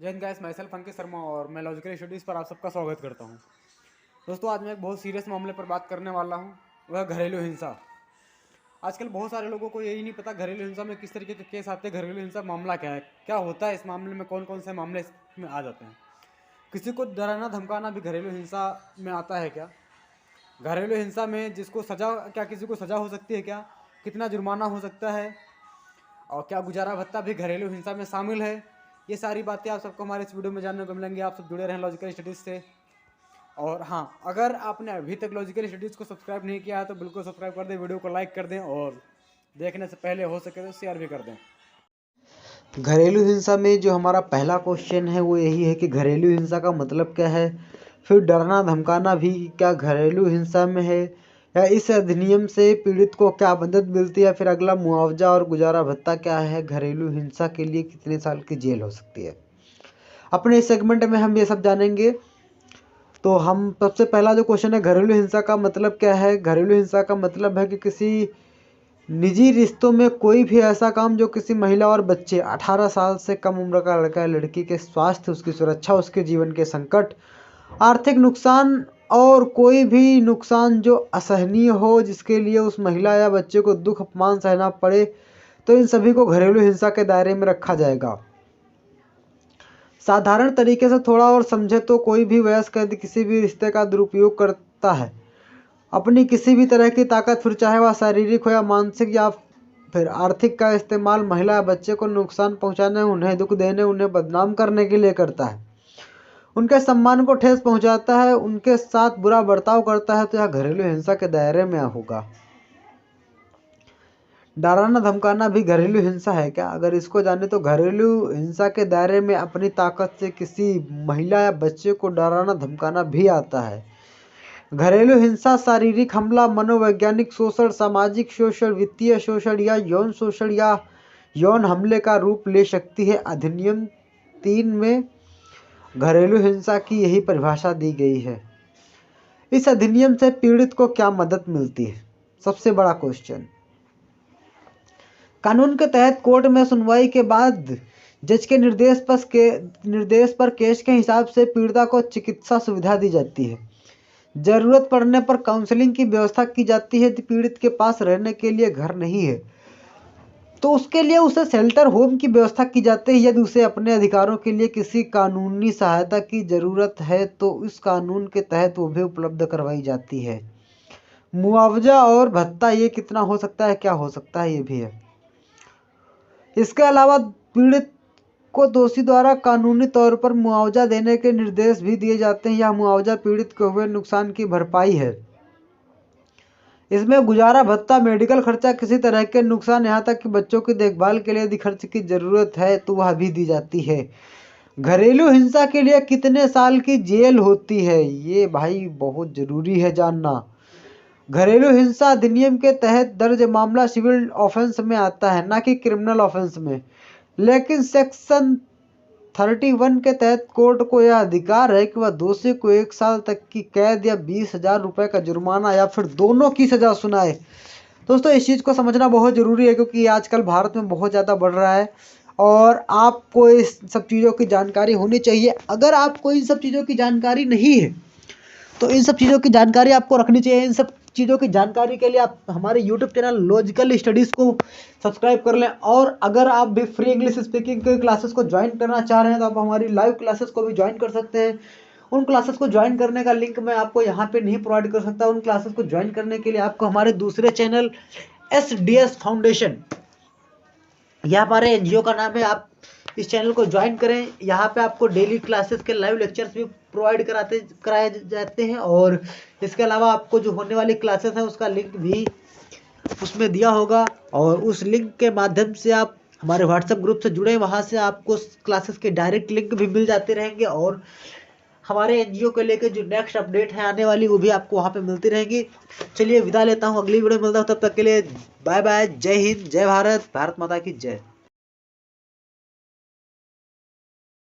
जय हिंद गाइस, मैं सेल्फ अंकित शर्मा और मैं लॉजिकल स्टडीज़ पर आप सबका स्वागत करता हूं। दोस्तों, आज मैं एक बहुत सीरियस मामले पर बात करने वाला हूं, वह घरेलू हिंसा। आजकल बहुत सारे लोगों को यही नहीं पता घरेलू हिंसा में किस तरीके के केस आते हैं, घरेलू हिंसा मामला क्या है, क्या होता है इस मामले में, कौन कौन से मामले इसमें आ जाते हैं। किसी को डराना धमकाना भी घरेलू हिंसा में आता है क्या? घरेलू हिंसा में जिसको सजा, क्या किसी को सजा हो सकती है क्या? कितना जुर्माना हो सकता है? और क्या गुजारा भत्ता भी घरेलू हिंसा में शामिल है? ये सारी बातें आप सबको हमारे इस वीडियो में जानने को मिलेंगी। आप सब जुड़े रहें लॉजिकल स्टडीज़ से। और हाँ, अगर आपने अभी तक लॉजिकल स्टडीज़ को सब्सक्राइब नहीं किया है तो बिल्कुल सब्सक्राइब कर दें, वीडियो को लाइक कर दें और देखने से पहले हो सके तो शेयर भी कर दें। घरेलू हिंसा में जो हमारा पहला क्वेश्चन है वो यही है कि घरेलू हिंसा का मतलब क्या है। फिर डरना धमकाना भी क्या घरेलू हिंसा में है, या इस अधिनियम से पीड़ित को क्या मदद मिलती है। फिर अगला मुआवजा और गुजारा भत्ता क्या है, घरेलू हिंसा के लिए कितने साल की जेल हो सकती है। अपने इस सेगमेंट में हम ये सब जानेंगे। तो हम सबसे पहला जो क्वेश्चन है, घरेलू हिंसा का मतलब क्या है। घरेलू हिंसा का मतलब है कि किसी निजी रिश्तों में कोई भी ऐसा काम जो किसी महिला और बच्चे 18 साल से कम उम्र का लड़का या लड़की के स्वास्थ्य, उसकी सुरक्षा, उसके जीवन के संकट, आर्थिक नुकसान और कोई भी नुकसान जो असहनीय हो, जिसके लिए उस महिला या बच्चे को दुख अपमान सहना पड़े, तो इन सभी को घरेलू हिंसा के दायरे में रखा जाएगा। साधारण तरीके से थोड़ा और समझे तो कोई भी वयस्क यदि किसी भी रिश्ते का दुरुपयोग करता है, अपनी किसी भी तरह की ताकत, फिर चाहे वह शारीरिक हो या मानसिक या फिर आर्थिक का इस्तेमाल महिला या बच्चे को नुकसान पहुंचाने, उन्हें दुख देने, उन्हें बदनाम करने के लिए करता है, उनके सम्मान को ठेस पहुंचाता है, उनके साथ बुरा बर्ताव करता है, तो यह घरेलू हिंसा के दायरे में होगा। डराना धमकाना भी घरेलू हिंसा है क्या? अगर इसको जाने तो घरेलू हिंसा के दायरे में अपनी ताकत से किसी महिला या बच्चे को डराना धमकाना भी आता है। घरेलू हिंसा शारीरिक हमला, मनोवैज्ञानिक शोषण, सामाजिक शोषण, वित्तीय शोषण या यौन शोषण या यौन हमले का रूप ले सकती है। अधिनियम 3 में घरेलू हिंसा की यही परिभाषा दी गई है। इस अधिनियम से पीड़ित को क्या मदद मिलती है? सबसे बड़ा क्वेश्चन। कानून के तहत कोर्ट में सुनवाई के बाद जज के निर्देश पर केस के हिसाब से पीड़िता को चिकित्सा सुविधा दी जाती है। जरूरत पड़ने पर काउंसलिंग की व्यवस्था की जाती है। यदि पीड़ित के पास रहने के लिए घर नहीं है तो उसके लिए उसे शेल्टर होम की व्यवस्था की जाती है। यदि उसे अपने अधिकारों के लिए किसी कानूनी सहायता की जरूरत है तो इस कानून के तहत वो भी उपलब्ध करवाई जाती है। मुआवजा और भत्ता ये कितना हो सकता है, क्या हो सकता है, ये भी है। इसके अलावा पीड़ित को दोषी द्वारा कानूनी तौर पर मुआवजा देने के निर्देश भी दिए जाते हैं। यह मुआवजा पीड़ित को हुए नुकसान की भरपाई है। इसमें गुजारा भत्ता, मेडिकल खर्चा, किसी तरह के नुकसान, यहाँ तक कि बच्चों की देखभाल के लिए यदि खर्च की जरूरत है तो वह भी दी जाती है। घरेलू हिंसा के लिए कितने साल की जेल होती है, ये भाई बहुत जरूरी है जानना। घरेलू हिंसा अधिनियम के तहत दर्ज मामला सिविल ऑफेंस में आता है, ना कि क्रिमिनल ऑफेंस में। लेकिन सेक्शन 31 के तहत कोर्ट को यह अधिकार है कि वह दोषी को 1 साल तक की कैद या 20,000 रुपये का जुर्माना या फिर दोनों की सजा सुनाए। दोस्तों, इस चीज़ को समझना बहुत ज़रूरी है क्योंकि आजकल भारत में बहुत ज़्यादा बढ़ रहा है और आपको इस सब चीज़ों की जानकारी होनी चाहिए। अगर आपको इन सब चीज़ों की जानकारी नहीं है तो इन सब चीज़ों की जानकारी आपको रखनी चाहिए। इन सब चीज़ों की जानकारी के लिए आप हमारे YouTube चैनल लॉजिकल स्टडीज़ को सब्सक्राइब कर लें। और अगर आप भी फ्री इंग्लिश स्पीकिंग के क्लासेस को ज्वाइन करना चाह रहे हैं तो आप हमारी लाइव क्लासेस को भी ज्वाइन कर सकते हैं। उन क्लासेस को ज्वाइन करने का लिंक मैं आपको यहाँ पे नहीं प्रोवाइड कर सकता। उन क्लासेस को ज्वाइन करने के लिए आपको हमारे दूसरे चैनल SDS फाउंडेशन, यह हमारे NGO का नाम है, आप इस चैनल को ज्वाइन करें। यहाँ पे आपको डेली क्लासेस के लाइव लेक्चर्स भी प्रोवाइड कराए जाते हैं और इसके अलावा आपको जो होने वाली क्लासेस है उसका लिंक भी उसमें दिया होगा और उस लिंक के माध्यम से आप हमारे व्हाट्सएप ग्रुप से जुड़े, वहाँ से आपको क्लासेस के डायरेक्ट लिंक भी मिल जाते रहेंगे और हमारे NGO को लेकर जो नेक्स्ट अपडेट है आने वाली वो भी आपको वहाँ पे मिलती रहेंगी। चलिए विदा लेता हूँ, अगली वीडियो में मिलता हूँ, तब तक के लिए बाय बाय। जय हिंद, जय भारत, भारत माता की जय।